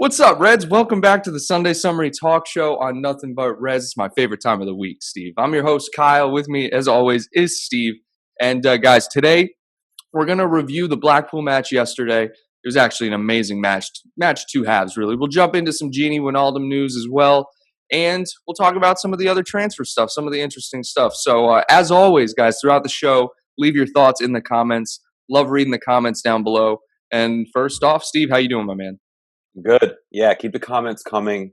What's up, Reds? Welcome back to the Sunday Summary Talk Show on Nothing But Reds. It's my favorite time of the week, Steve. I'm your host, Kyle. With me, as always, is Steve. And guys, today we're going to review the Blackpool match yesterday. It was actually an amazing match two halves, really. We'll jump into some Gini Wijnaldum news as well. And we'll talk about some of the other transfer stuff, some of the interesting stuff. So as always, guys, throughout the show, leave your thoughts in the comments. Love reading the comments down below. And first off, Steve, how you doing, my man? Good. Yeah, keep the comments coming.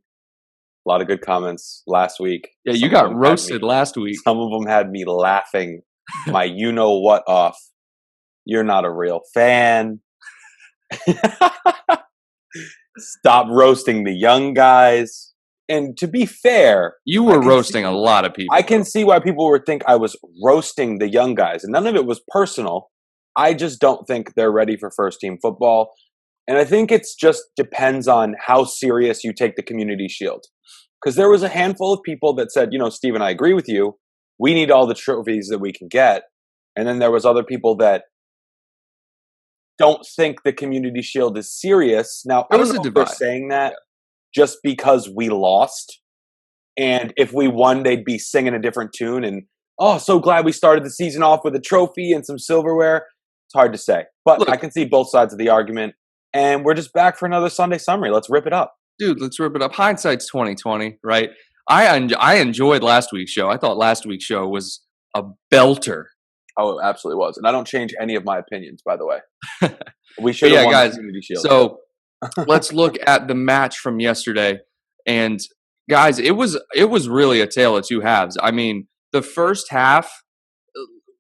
A lot of good comments last week. Yeah, you got roasted last week. Some of them had me laughing my you-know-what off. You're not a real fan. Stop roasting the young guys. And to be fair, you were roasting a lot of people. I can see why people would think I was roasting the young guys. And none of it was personal. I just don't think they're ready for first-team football. And I think it's just depends on how serious you take the Community Shield. Because there was a handful of people that said, you know, Stephen, I agree with you. We need all the trophies that we can get. And then there was other people that don't think the Community Shield is serious. Now, I don't know if they're saying that just because we lost. And if we won, they'd be singing a different tune. And, oh, so glad we started the season off with a trophy and some silverware. It's hard to say. But look, I can see both sides of the argument. And we're just back for another Sunday Summary. Let's rip it up. Dude, let's rip it up. Hindsight's 2020, right? I enjoyed last week's show. I thought last week's show was a belter. Oh, it absolutely was. And I don't change any of my opinions, by the way. We should have won the Community Shield. So let's look at the match from yesterday. And guys, it was really a tale of two halves. I mean, the first half,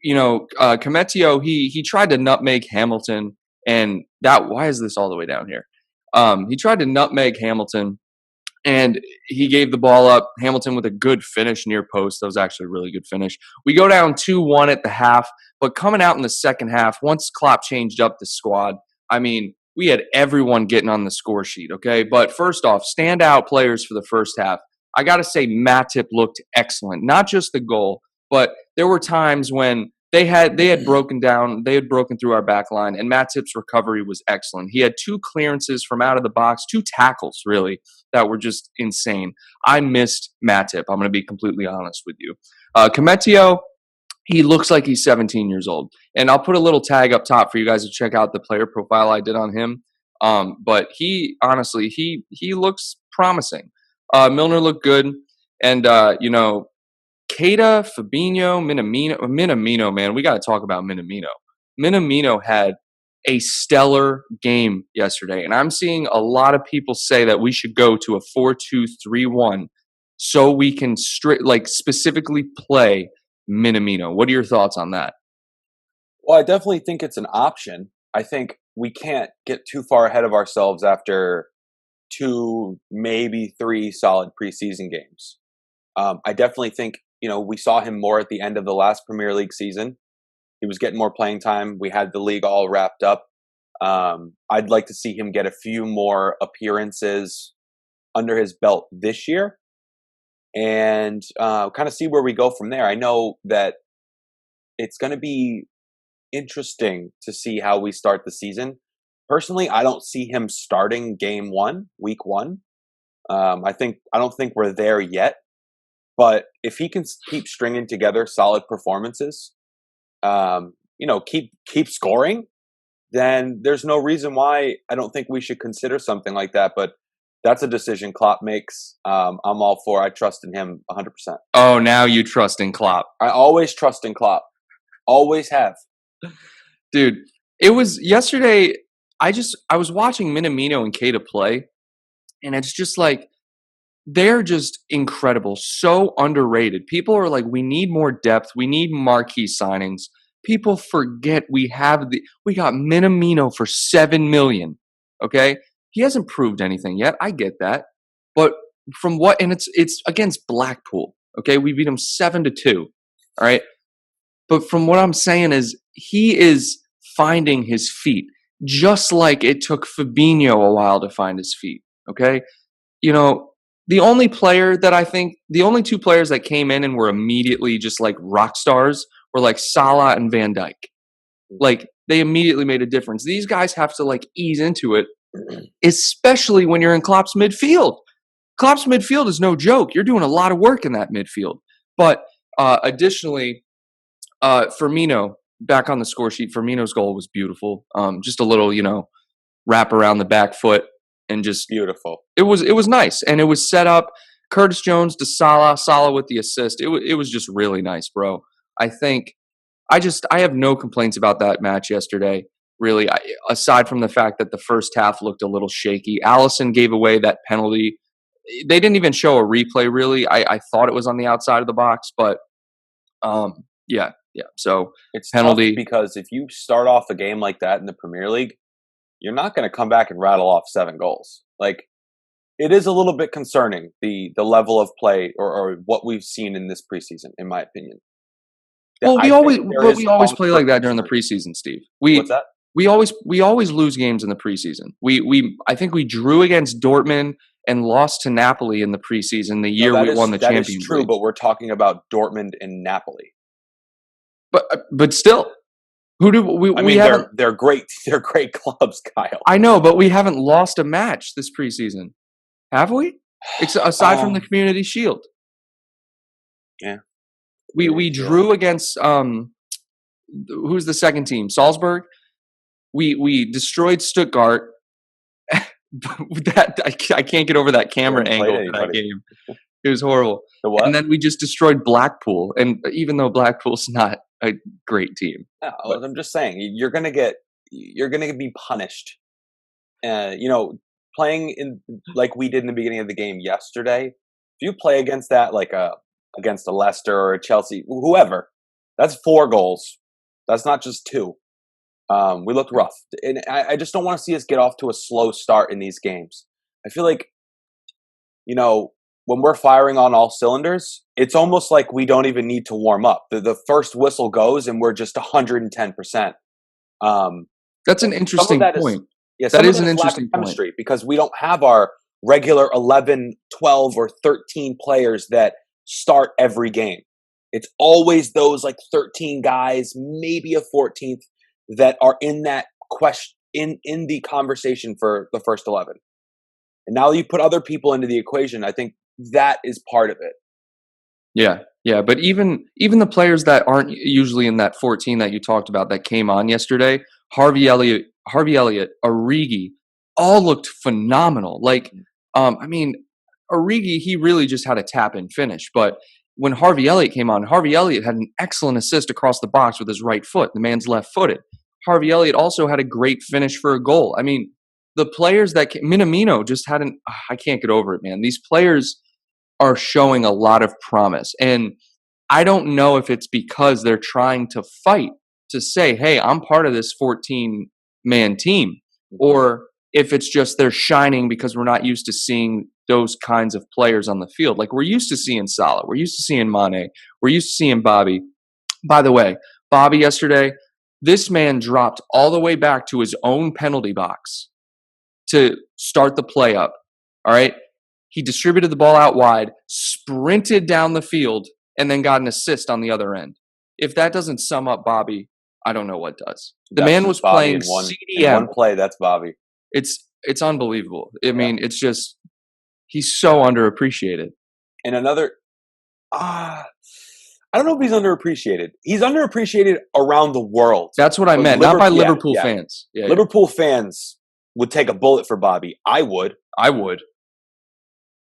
you know, Cometio, he tried to nutmeg Hamilton. And why is this all the way down here? He tried to nutmeg Hamilton, and he gave the ball up. Hamilton with a good finish near post. That was actually a really good finish. We go down 2-1 at the half, but coming out in the second half, once Klopp changed up the squad, I mean, we had everyone getting on the score sheet, okay? But first off, standout players for the first half. I got to say Matip looked excellent. Not just the goal, but there were times when they had broken through our back line, and Matip's recovery was excellent. He had 2 clearances from out of the box, 2 tackles, really, that were just insane. I missed Matip. I'm going to be completely honest with you. Cometio, he looks like he's 17 years old. And I'll put a little tag up top for you guys to check out the player profile I did on him. But he, honestly, he looks promising. Milner looked good. And, you know, Keita, Fabinho, Minamino, man, we got to talk about Minamino. Minamino had a stellar game yesterday, and I'm seeing a lot of people say that we should go to a 4-2-3-1 so we can specifically play Minamino. What are your thoughts on that? Well, I definitely think it's an option. I think we can't get too far ahead of ourselves after 2, maybe 3 solid preseason games. I definitely think, you know, we saw him more at the end of the last Premier League season. He was getting more playing time. We had the league all wrapped up. I'd like to see him get a few more appearances under his belt this year and kind of see where we go from there. I know that it's going to be interesting to see how we start the season. Personally, I don't see him starting week 1. I don't think we're there yet. But if he can keep stringing together solid performances, you know, keep scoring, then there's no reason why I don't think we should consider something like that. But that's a decision Klopp makes. I'm all for. I trust in him 100%. Oh, now you trust in Klopp. I always trust in Klopp. Always have. Dude, it was yesterday. I was watching Minamino and Keita play, and it's just like, they're just incredible, so underrated. People are like, we need more depth. We need marquee signings. People forget we got Minamino for $7 million. Okay, he hasn't proved anything yet. I get that, but it's against Blackpool. Okay, we beat him 7-2. All right, but from what I'm saying is he is finding his feet, just like it took Fabinho a while to find his feet. Okay, you know. The only 2 players that came in and were immediately just like rock stars were like Salah and Van Dijk. Like, they immediately made a difference. These guys have to like ease into it especially when you're in Klopp's midfield. Klopp's midfield is no joke. You're doing a lot of work in that midfield. But additionally, Firmino, back on the score sheet, Firmino's goal was beautiful. Just a little, wrap around the back foot and just Beautiful. It was nice, and it was set up. Curtis Jones to Salah with the assist. It was just really nice, bro. I think I have no complaints about that match yesterday. Really, aside from the fact that the first half looked a little shaky. Allison gave away that penalty. They didn't even show a replay. Really, I thought it was on the outside of the box, but yeah. So It's penalty tough because if you start off a game like that in the Premier League, you're not going to come back and rattle off 7 goals. Like, it is a little bit concerning, the level of play or what we've seen in this preseason, in my opinion. Well, we always play like that during the concern. preseason, Steve. What's that? We always lose games in the preseason. I think we drew against Dortmund and lost to Napoli in the preseason the year we won the Champions League. That is true, but we're talking about Dortmund and Napoli. But still, who do we? I mean, they're great. They're great clubs, Kyle. I know, but we haven't lost a match this preseason, have we? Aside from the Community Shield. Yeah. We drew against who's the second team? Salzburg. We destroyed Stuttgart. I can't get over that camera angle for that game. It was horrible. And then we just destroyed Blackpool. And even though Blackpool's not a great team, I'm just saying you're gonna be punished. Playing in like we did in the beginning of the game yesterday. If you play against that, like against a Leicester or a Chelsea, whoever, that's 4 goals. That's not just 2. We looked rough, and I just don't want to see us get off to a slow start in these games. I feel like, when we're firing on all cylinders, it's almost like we don't even need to warm up. The first whistle goes, and we're just 110%. That's an interesting point. That is an interesting point because we don't have our regular 11, 12, or 13 players that start every game. It's always those like 13 guys, maybe a 14th, that are in that question in the conversation for the first 11. And now you put other people into the equation. I think that is part of it. Yeah. But even the players that aren't usually in that 14 that you talked about that came on yesterday, Harvey Elliott, Origi, all looked phenomenal. Like, Origi, he really just had a tap-in finish. But when Harvey Elliott came on, Harvey Elliott had an excellent assist across the box with his right foot. The man's left-footed. Harvey Elliott also had a great finish for a goal. I mean, the players Minamino just hadn't. I can't get over it, man. These players are showing a lot of promise. And I don't know if it's because they're trying to fight to say, hey, I'm part of this 14-man team, or if it's just they're shining because we're not used to seeing those kinds of players on the field. Like, we're used to seeing Salah. We're used to seeing Mane. We're used to seeing Bobby. By the way, Bobby yesterday, this man dropped all the way back to his own penalty box to start the play up. All right? He distributed the ball out wide, sprinted down the field, and then got an assist on the other end. If that doesn't sum up Bobby, I don't know what does. The man was playing CDM. In one play, that's Bobby. It's unbelievable. I mean, it's just, he's so underappreciated. And another, I don't know if he's underappreciated. He's underappreciated around the world. That's what I meant, not by Liverpool fans. Yeah, Liverpool fans would take a bullet for Bobby. I would.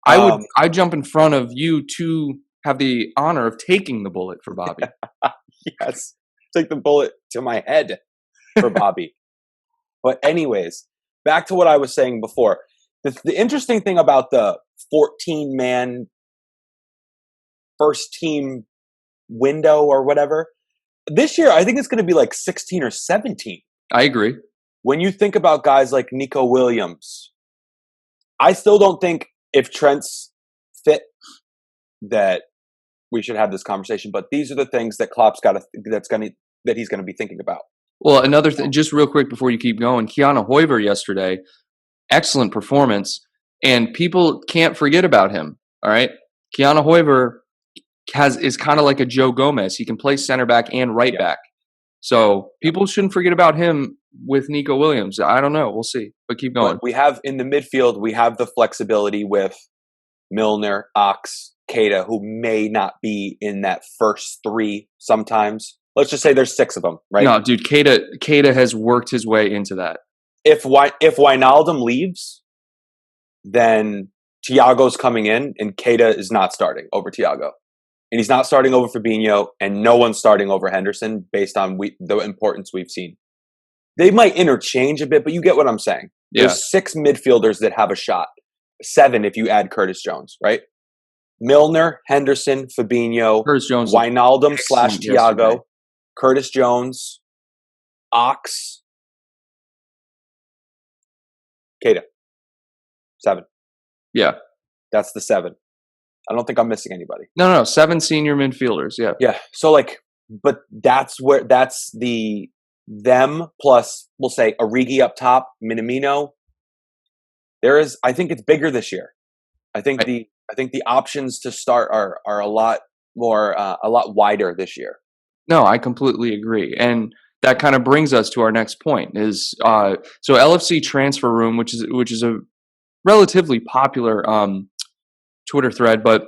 I'd jump in front of you to have the honor of taking the bullet for Bobby. Yes. Take the bullet to my head for Bobby. But anyways, back to what I was saying before. The interesting thing about the 14-man first team window or whatever, this year I think it's going to be like 16 or 17. I agree. When you think about guys like Nico Williams, I still don't think if Trent's fit that we should have this conversation, but these are the things that Klopp's got that he's going to be thinking about. Well, another thing, just real quick before you keep going, Keanu Hoiber yesterday, excellent performance, and people can't forget about him. All right, Keanu Hoiber is kind of like a Joe Gomez. He can play center back and right back, so people shouldn't forget about him with Nico Williams. I don't know. We'll see. But keep going. But we have in the midfield, we have the flexibility with Milner, Ox, Keita, who may not be in that first three sometimes. Let's just say there's 6 of them, right? No, dude, Keita has worked his way into that. If Wijnaldum leaves, then Thiago's coming in, and Keita is not starting over Thiago. And he's not starting over Fabinho, and no one's starting over Henderson based on the importance we've seen. They might interchange a bit, but you get what I'm saying. Yeah. There's 6 midfielders that have a shot. 7 if you add Curtis Jones, right? Milner, Henderson, Fabinho, Curtis Jones, Wijnaldum / Thiago, yesterday. Curtis Jones, Ox, Keita. 7. Yeah. That's the 7. I don't think I'm missing anybody. No. 7 senior midfielders. Yeah. Yeah. So but that's them plus, we'll say, Origi up top, Minamino. I think it's bigger this year. I think the options to start are a lot more, a lot wider this year. No, I completely agree. And that kind of brings us to our next point is, so LFC Transfer Room, which is a relatively popular Twitter thread, but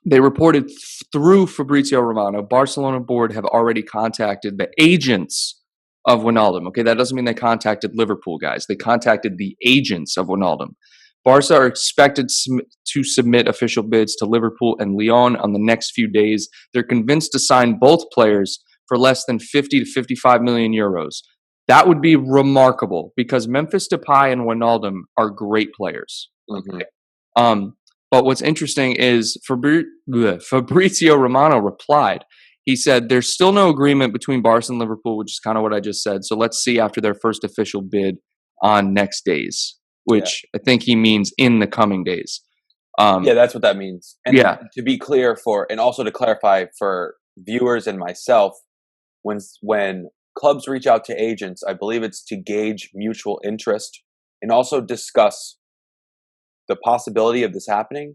they reported through Fabrizio Romano, Barcelona board have already contacted the agents of Wijnaldum. Okay, that doesn't mean they contacted Liverpool guys. They contacted the agents of Wijnaldum. Barca are expected to submit official bids to Liverpool and Lyon on the next few days. They're convinced to sign both players for less than 50 to 55 million euros. That would be remarkable because Memphis Depay and Wijnaldum are great players. Okay. But what's interesting is Fabrizio Romano replied. He said, there's still no agreement between Barca and Liverpool, which is kind of what I just said. So let's see after their first official bid on next days, which I think he means in the coming days. Yeah, that's what that means. And yeah. To be clear and also to clarify for viewers and myself, when clubs reach out to agents, I believe it's to gauge mutual interest and also discuss the possibility of this happening,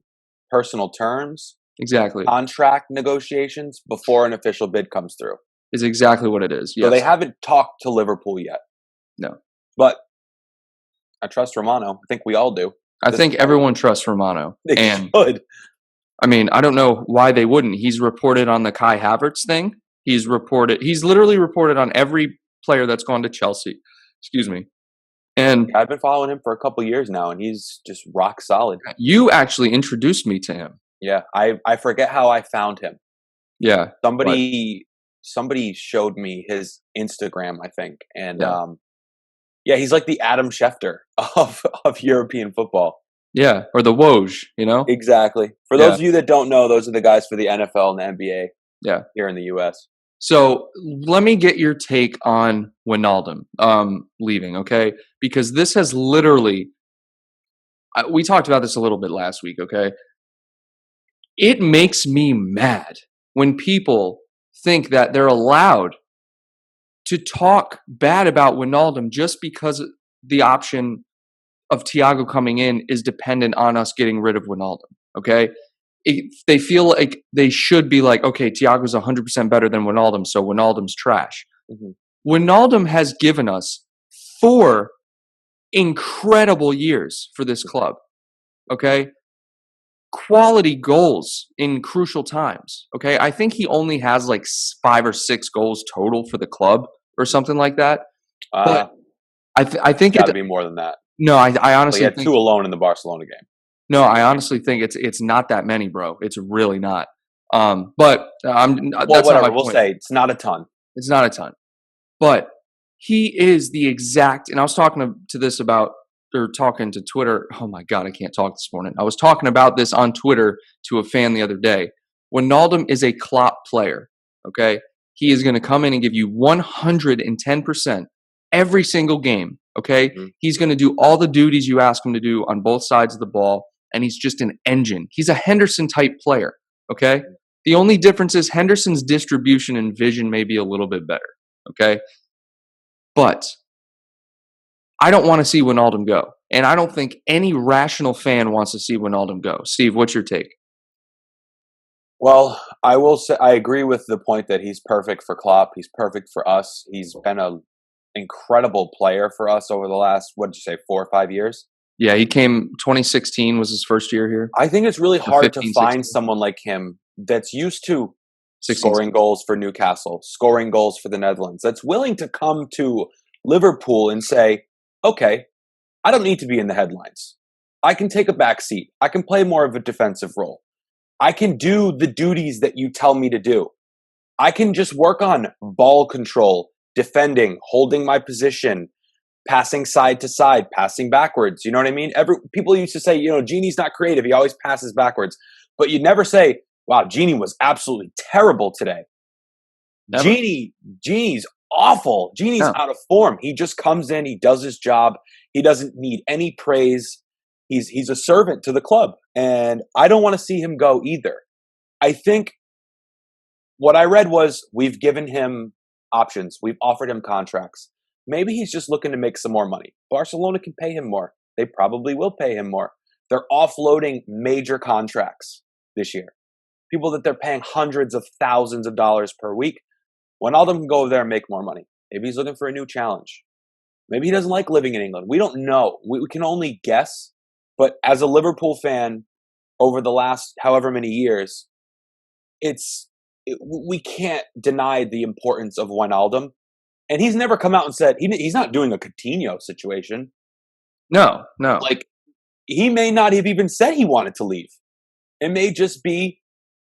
personal terms, exactly, contract negotiations before an official bid comes through. Is exactly what it is. Yes. So they haven't talked to Liverpool yet. No. But I trust Romano. I think we all do. I think everyone trusts Romano. They should. I mean, I don't know why they wouldn't. He's reported on the Kai Havertz thing. He's literally reported on every player that's gone to Chelsea. Excuse me. And I've been following him for a couple of years now, and he's just rock solid. You actually introduced me to him. Yeah, I forget how I found him. Yeah. Somebody showed me his Instagram, I think. And he's like the Adam Schefter of European football. Yeah, or the Woj, you know? Exactly. For those of you that don't know, those are the guys for the NFL and the NBA. Yeah. Here in the US. So let me get your take on Wijnaldum leaving, okay? Because this has literally, we talked about this a little bit last week, okay? It makes me mad when people think that they're allowed to talk bad about Wijnaldum just because the option of Thiago coming in is dependent on us getting rid of Wijnaldum, okay? They feel like they should be like, okay, Thiago's 100% better than Wijnaldum, so Wijnaldum's trash. Mm-hmm. Wijnaldum has given us 4 incredible years for this club, okay? Quality goals in crucial times, okay? I think he only has like 5 or 6 goals total for the club or something like that. But I think it's got to be more than that. No, I honestly think he had 2 alone in the Barcelona game. No, I honestly think it's not that many, bro. It's really not. But that's whatever. not my we'll point. Say it's not a ton. It's not a ton. But he is the exact, and I was talking to Twitter. Oh my God, I can't talk this morning. I was talking about this on Twitter to a fan the other day. Wijnaldum is a Klopp player, okay? He is going to come in and give you 110% every single game, okay? Mm-hmm. He's going to do all the duties you ask him to do on both sides of the ball, and he's just an engine. He's a Henderson-type player, okay? The only difference is Henderson's distribution and vision may be a little bit better, okay? But I don't want to see Wijnaldum go, and I don't think any rational fan wants to see Wijnaldum go. Steve, what's your take? Well, I will say I agree with the point that he's perfect for Klopp. He's perfect for us. He's been a incredible player for us over the last, what did you say, 4 or 5 years. Yeah, he came 2016 was his first year here. I think it's really hard to 15, find 16, someone like him that's used to 16. scoring goals for Newcastle, scoring goals for the Netherlands, that's willing to come to Liverpool and say, okay, I don't need to be in the headlines. I can take a back seat. I can play more of a defensive role. I can do the duties that you tell me to do. I can just work on ball control, defending, holding my position, passing side to side, passing backwards. You know what I mean? People used to say, Gini's not creative. He always passes backwards. But you'd never say, wow, Gini was absolutely terrible today. Never. Gini's awful. Gini's out of form. He just comes in, he does his job. He doesn't need any praise. He's a servant to the club. And I don't want to see him go either. I think what I read was we've given him options. We've offered him contracts. Maybe he's just looking to make some more money. Barcelona can pay him more. They probably will pay him more. They're offloading major contracts this year. People that they're paying hundreds of thousands of dollars per week. Wijnaldum can go over there and make more money. Maybe he's looking for a new challenge. Maybe he doesn't like living in England. We don't know. We can only guess. But as a Liverpool fan, over the last however many years, we can't deny the importance of Wijnaldum. And he's never come out and said he's not doing a Coutinho situation. No. Like, he may not have even said he wanted to leave. It may just be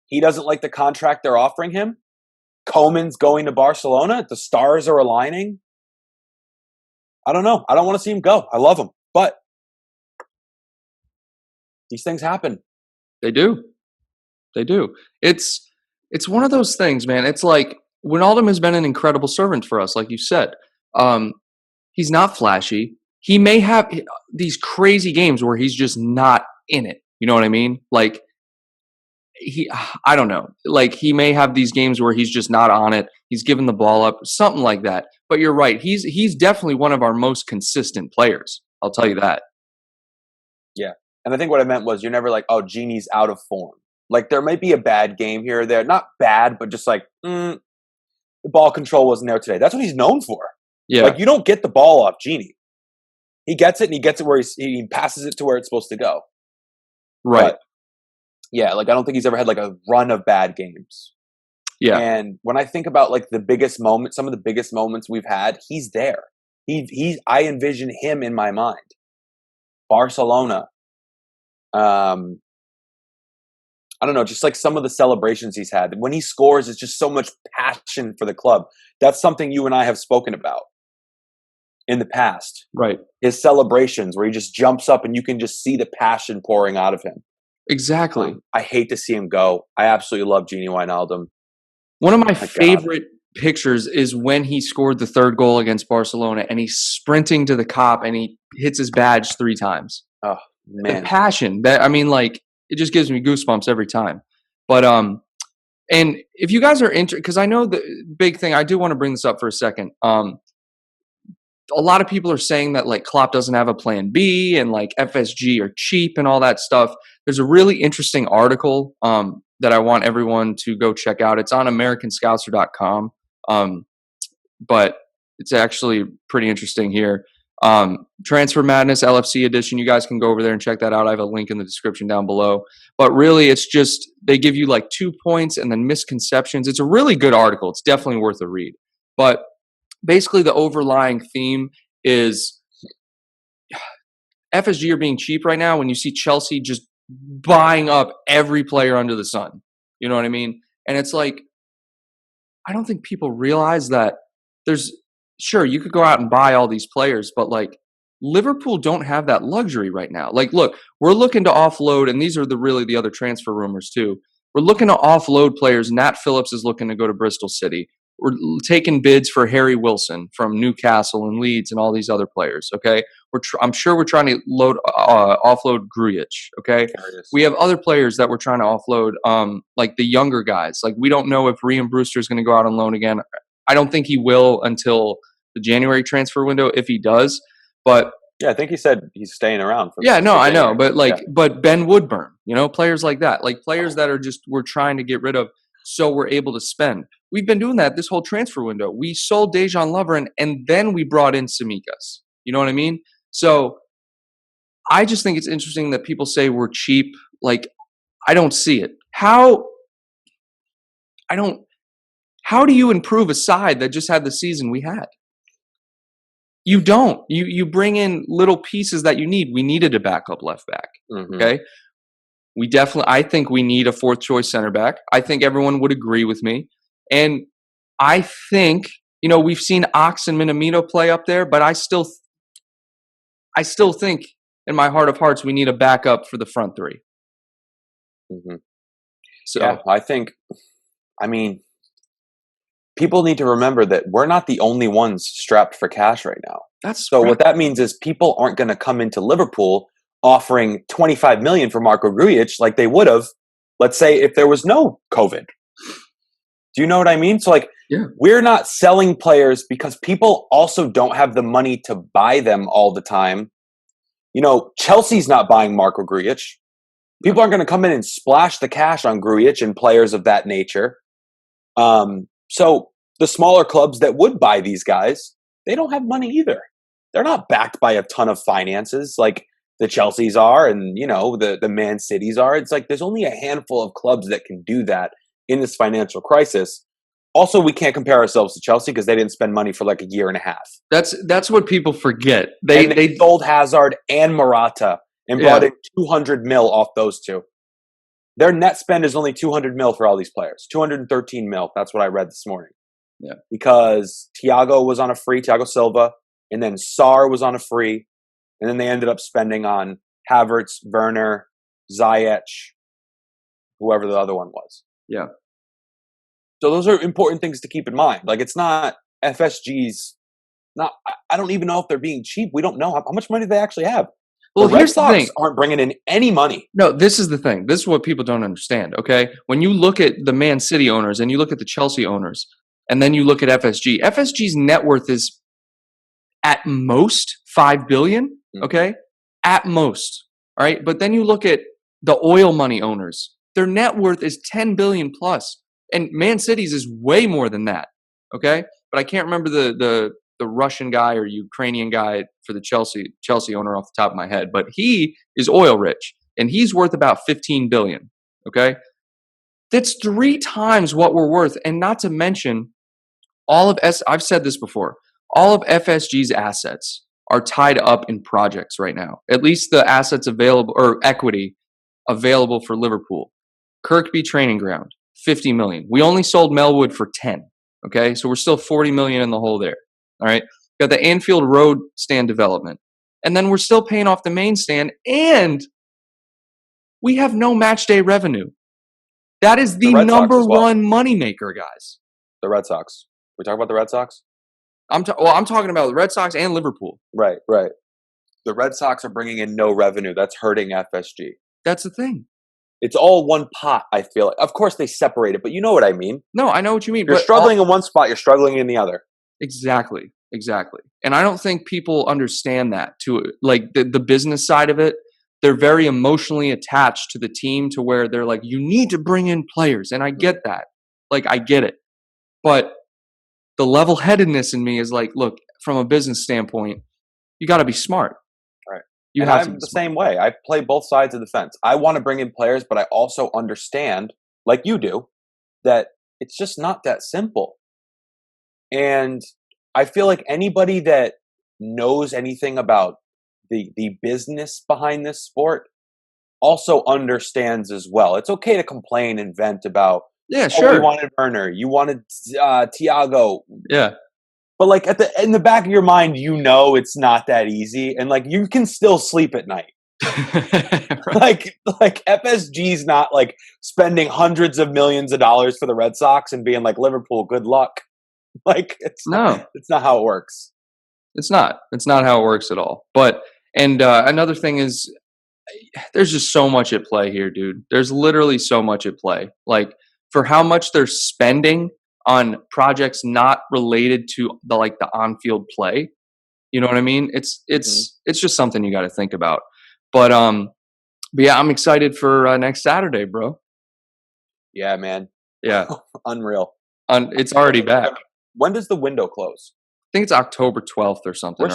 he doesn't like the contract they're offering him. Koeman's going to Barcelona. The stars are aligning. I don't know. I don't want to see him go. I love him. But these things happen. They do. It's one of those things, man. It's like Wijnaldum has been an incredible servant for us, like you said. He's not flashy. He may have these crazy games where he's just not in it. You know what I mean? Like, I don't know. Like, he may have these games where he's just not on it. He's giving the ball up, something like that. But you're right. He's definitely one of our most consistent players. I'll tell you that. Yeah. And I think what I meant was you're never like, oh, Gini's out of form. Like, there might be a bad game here or there. Not bad, but just like, the ball control wasn't there today. That's what he's known for. Yeah. Like, you don't get the ball off Gini. He gets it, and he gets it where he passes it to where it's supposed to go. Right. But, yeah, like, I don't think he's ever had, like, a run of bad games. Yeah. And when I think about, like, the biggest moments, some of the biggest moments we've had, he's there. I envision him in my mind. Barcelona. I don't know, just like some of the celebrations he's had. When he scores, it's just so much passion for the club. That's something you and I have spoken about in the past. Right. His celebrations where he just jumps up and you can just see the passion pouring out of him. Exactly. I hate to see him go. I absolutely love Gini Wijnaldum. One of my favorite pictures is when he scored the third goal against Barcelona and he's sprinting to the cop and he hits his badge 3 times. Oh, man. The passion. It just gives me goosebumps every time. But and if you guys are interested, because I know the big thing, I do want to bring this up for a second. A lot of people are saying that like Klopp doesn't have a plan B and like FSG are cheap and all that stuff. There's a really interesting article that I want everyone to go check out. It's on AmericanScouser.com, but it's actually pretty interesting here. Transfer Madness LFC edition. You guys can go over there and check that out. I have a link in the description down below. But really, it's just they give you like 2 points and then misconceptions. It's a really good article. It's definitely worth a read. But basically, the overlying theme is FSG are being cheap right now when you see Chelsea just buying up every player under the sun. You know what I mean? And it's like, I don't think people realize that sure, you could go out and buy all these players, but like Liverpool don't have that luxury right now. Like, look, we're looking to offload, and these are really the other transfer rumors too. We're looking to offload players. Nat Phillips is looking to go to Bristol City. We're taking bids for Harry Wilson from Newcastle and Leeds and all these other players. Okay, I'm sure we're trying to offload Grujic. Okay, we have other players that we're trying to offload, like the younger guys. Like, we don't know if Rhian Brewster is going to go out on loan again. I don't think he will until the January transfer window, if he does. But yeah, I think he said he's staying around. I know, but but Ben Woodburn, players like that, like players that are just we're trying to get rid of. so we're able to spend. We've been doing that this whole transfer window. We sold Dejan Lovren, and then we brought in Tsimikas. You know what I mean? So I just think it's interesting that people say we're cheap. Like, I don't see it. How do you improve a side that just had the season we had? You don't. You bring in little pieces that you need. We needed a backup left back. Mm-hmm. Okay? I think we need a fourth choice center back. I think everyone would agree with me. And I think, we've seen Ox and Minamino play up there, but I still think in my heart of hearts we need a backup for the front three. Mm-hmm. So yeah, people need to remember that we're not the only ones strapped for cash right now. What that means is people aren't going to come into Liverpool offering $25 million for Marco Grujic like they would have, let's say, if there was no COVID. Do you know what I mean? So, we're not selling players because people also don't have the money to buy them all the time. Chelsea's not buying Marco Grujic. People aren't going to come in and splash the cash on Grujic and players of that nature. So the smaller clubs that would buy these guys, they don't have money either. They're not backed by a ton of finances like the Chelseas are and, the Man Cities are. It's like there's only a handful of clubs that can do that in this financial crisis. Also, we can't compare ourselves to Chelsea because they didn't spend money for like a year and a half. That's what people forget. They sold Hazard and Morata and brought in 200 mil off those two. Their net spend is only 200 mil for all these players. 213 mil. That's what I read this morning. Yeah. Because Thiago was on a free, Thiago Silva, and then Sarr was on a free, and then they ended up spending on Havertz, Werner, Ziyech, whoever the other one was. Yeah. So those are important things to keep in mind. Like, it's not FSG's. I don't even know if they're being cheap. We don't know how much money they actually have. Well, the Red Sox aren't bringing in any money. No, this is the thing. This is what people don't understand, okay? When you look at the Man City owners and you look at the Chelsea owners and then you look at FSG's net worth is at most $5 billion, okay? At most, all right? But then you look at the oil money owners. Their net worth is $10 billion plus. And Man City's is way more than that, okay? But I can't remember the Russian guy or Ukrainian guy for the Chelsea owner off the top of my head, but he is oil rich and he's worth about 15 billion. Okay. That's 3 times what we're worth. And not to mention I've said this before, all of FSG's assets are tied up in projects right now. At least the assets available or equity available for Liverpool. Kirkby training ground, 50 million. We only sold Melwood for 10. Okay. So we're still 40 million in the hole there. All right. Got the Anfield Road stand development. And then we're still paying off the main stand. And we have no match day revenue. That is the number one moneymaker, guys. The Red Sox. We talk about the Red Sox? I'm talking about the Red Sox and Liverpool. Right. The Red Sox are bringing in no revenue. That's hurting FSG. That's the thing. It's all one pot, I feel like. Of course, they separate it, but you know what I mean. No, I know what you mean. You're struggling in one spot. You're struggling in the other. Exactly. And I don't think people understand that like the business side of it. They're very emotionally attached to the team to where they're like, you need to bring in players. And I get that. Like, I get it. But the level-headedness in me is like, look, from a business standpoint, you got to be smart. Right. I'm the same way. I play both sides of the fence. I want to bring in players, but I also understand, like you do, that it's just not that simple. And I feel like anybody that knows anything about the business behind this sport also understands as well. It's okay to complain and vent about, sure. You wanted Werner, you wanted Thiago. Yeah. But like in the back of your mind, it's not that easy. And like you can still sleep at night. Right. Like FSG's not like spending hundreds of millions of dollars for the Red Sox and being like, Liverpool, good luck. Like it's not how it works. It's not how it works at all. But another thing is there's just so much at play here, dude. There's literally so much at play. Like for how much they're spending on projects not related to the on-field play. You know what I mean? It's just something you got to think about. But yeah, I'm excited for next Saturday, bro. Yeah, man. Yeah. Unreal. It's already back. When does the window close? I think it's October 12th or something.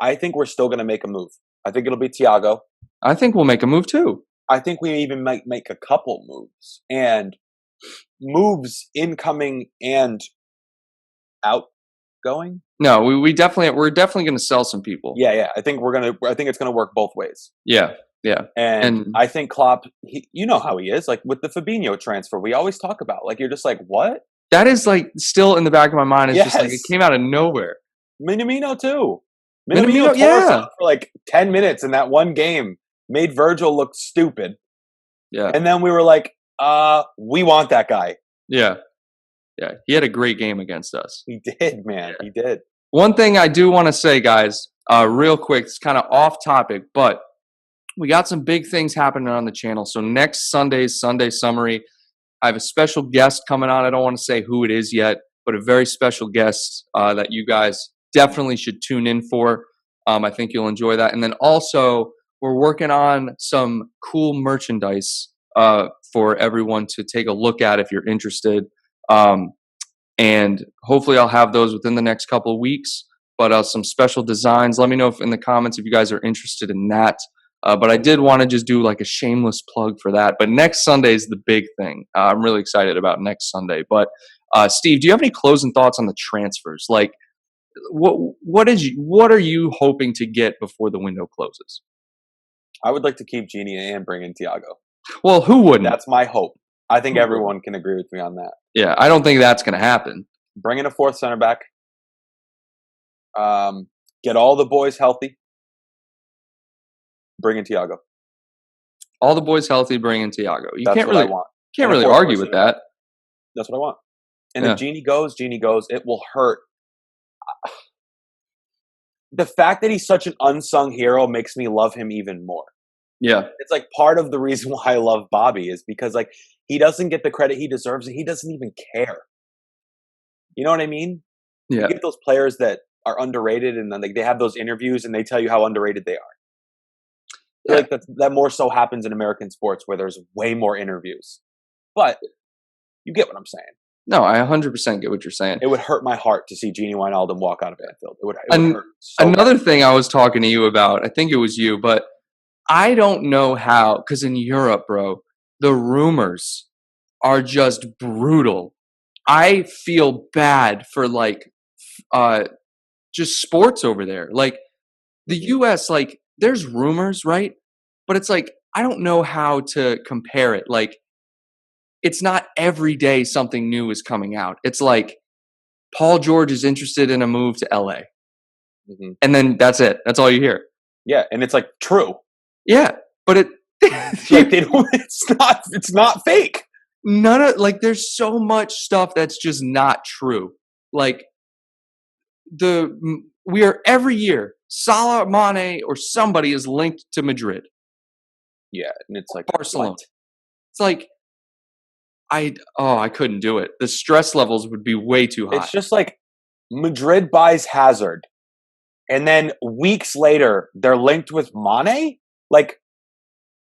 I think we're still gonna make a move. I think it'll be Thiago. I think we'll make a move too. I think we even might make a couple moves, and moves incoming and outgoing. No, we're definitely going to sell some people. Yeah. I think it's gonna work both ways. Yeah. And I think Klopp, you know how he is. Like with the Fabinho transfer, we always talk about. Like you're just like, what? That is like still in the back of my mind. It's Yes. just like it came out of nowhere. Minamino too. Minamino, tore us up for like 10 minutes in that one game. Made Virgil look stupid. Yeah. And then we were like, we want that guy. Yeah. He had a great game against us. He did, man. Yeah. He did. One thing I do want to say, guys, real quick, it's kind of off topic, but we got some big things happening on the channel. So next Sunday's Sunday Summary, I have a special guest coming on. I don't want to say who it is yet, but a very special guest that you guys definitely should tune in for. I think you'll enjoy that. And then also, we're working on some cool merchandise for everyone to take a look at if you're interested. And hopefully I'll have those within the next couple of weeks. But some special designs. Let me know in the comments if you guys are interested in that. But I did want to just do like a shameless plug for that. But next Sunday is the big thing. I'm really excited about next Sunday. But Steve, do you have any closing thoughts on the transfers? Like, what are you hoping to get before the window closes? I would like to keep Gini and bring in Thiago. Well, who wouldn't? That's my hope. I think everyone can agree with me on that. Yeah, I don't think that's going to happen. Bring in a fourth center back. Get all the boys healthy. Bring in Thiago. All the boys healthy, bring in Thiago. You That's can't what really I want. Can't really argue with that. That's what I want. And if Gini goes, it will hurt. The fact that he's such an unsung hero makes me love him even more. Yeah. It's like part of the reason why I love Bobby is because like he doesn't get the credit he deserves and he doesn't even care. You know what I mean? Yeah. You get those players that are underrated and then they have those interviews and they tell you how underrated they are. I feel like that more so happens in American sports where there's way more interviews. But you get what I'm saying. No, I 100% get what you're saying. It would hurt my heart to see Gini Wijnaldum walk out of Anfield. It would hurt so Another bad. thing I was talking to you about, I think it was you, but I don't know how, because in Europe, bro, the rumors are just brutal. I feel bad for like just sports over there. Like the US, like there's rumors, right? But it's like I don't know how to compare it. Like it's not every day something new is coming out. It's like Paul George is interested in a move to LA. Mm-hmm. And then that's it. That's all you hear. Yeah, and it's like true. Yeah, but like it's not fake. None of there's so much stuff that's just not true. Like we are every year Salah, Mane, or somebody is linked to Madrid. Yeah, and it's like Barcelona. What? It's like I couldn't do it. The stress levels would be way too high. It's just like Madrid buys Hazard, and then weeks later they're linked with Mane. Like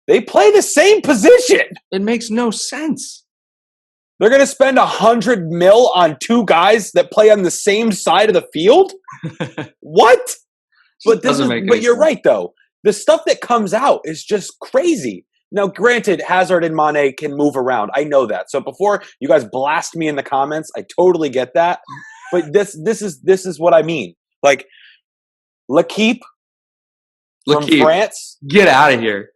they play the same position. It makes no sense. They're going to spend $100 million on two guys that play on the same side of the field. What? But you're right though. The stuff that comes out is just crazy. Now, granted, Hazard and Mane can move around. I know that. So before you guys blast me in the comments, I totally get that. But this is what I mean. Like L'Équipe from France, get out of here.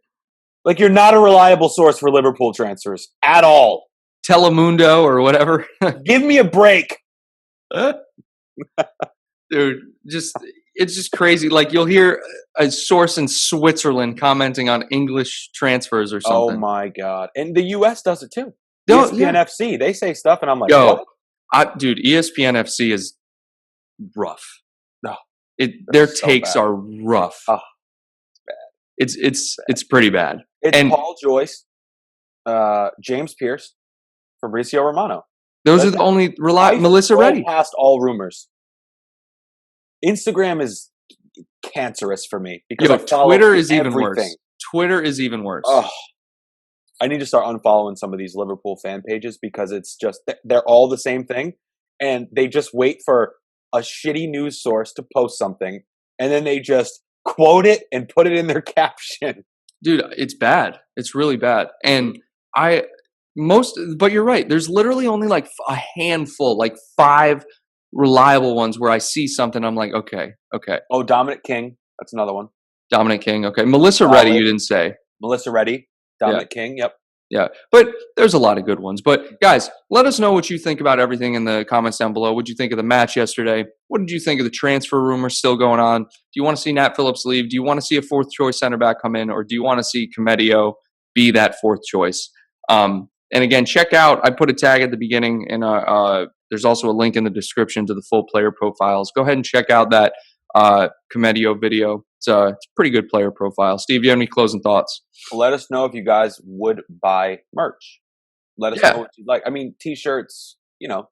Like you're not a reliable source for Liverpool transfers at all. Telemundo or whatever. Give me a break. Dude, it's just crazy. Like you'll hear a source in Switzerland commenting on English transfers or something. Oh my God. And the US does it too. ESPN FC, they say stuff and I'm like, dude, ESPN FC is rough. No. Their takes are rough. Oh, it's bad. It's pretty bad. It's Paul Joyce, James Pierce, Fabrizio Romano. Those are the only Melissa Reddy. Past all rumors. Instagram is cancerous for me because Twitter is even worse. Twitter is even worse. Oh, I need to start unfollowing some of these Liverpool fan pages because it's just they're all the same thing, and they just wait for a shitty news source to post something, and then they just quote it and put it in their caption. Dude, it's bad. It's really bad. And but you're right. There's literally only like a handful, like 5 reliable ones where I see something. I'm like, okay. Oh, Dominic King, that's another one. Dominic King. Okay. Melissa Reddy, you didn't say. Melissa Reddy, Dominic King. Yep. Yeah, but there's a lot of good ones. But guys, let us know what you think about everything in the comments down below. What did you think of the match yesterday? What did you think of the transfer rumors still going on? Do you want to see Nat Phillips leave? Do you want to see a 4th choice center back come in? Or do you want to see Comedio be that 4th choice? And again, check out, I put a tag at the beginning, and there's also a link in the description to the full player profiles. Go ahead and check out that Comedio video. It's a pretty good player profile. Steve, do you have any closing thoughts? Let us know if you guys would buy merch. Let us know what you'd like. I mean, t-shirts,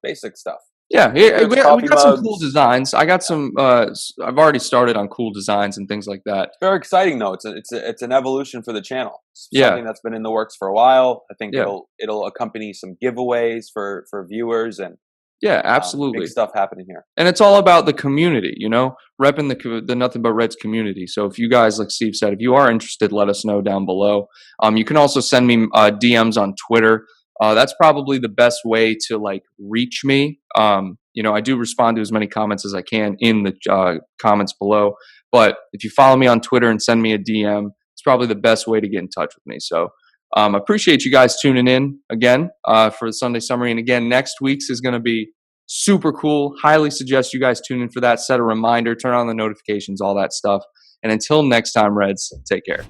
basic stuff. Yeah, we got some cool designs. I got some. I've already started on cool designs and things like that. Very exciting, though. It's an evolution for the channel. It's something that's been in the works for a while. I think it'll accompany some giveaways for viewers and. Yeah, absolutely. Big stuff happening here. And it's all about the community, repping the Nothing But Reds community. So if you guys, like Steve said, if you are interested, let us know down below. You can also send me DMs on Twitter. That's probably the best way to reach me. I do respond to as many comments as I can in the comments below. But if you follow me on Twitter and send me a DM, it's probably the best way to get in touch with me. So I appreciate you guys tuning in again for the Sunday Summary. And again, next week's is going to be super cool. Highly suggest you guys tune in for that. Set a reminder, turn on the notifications, all that stuff. And until next time, Reds, take care.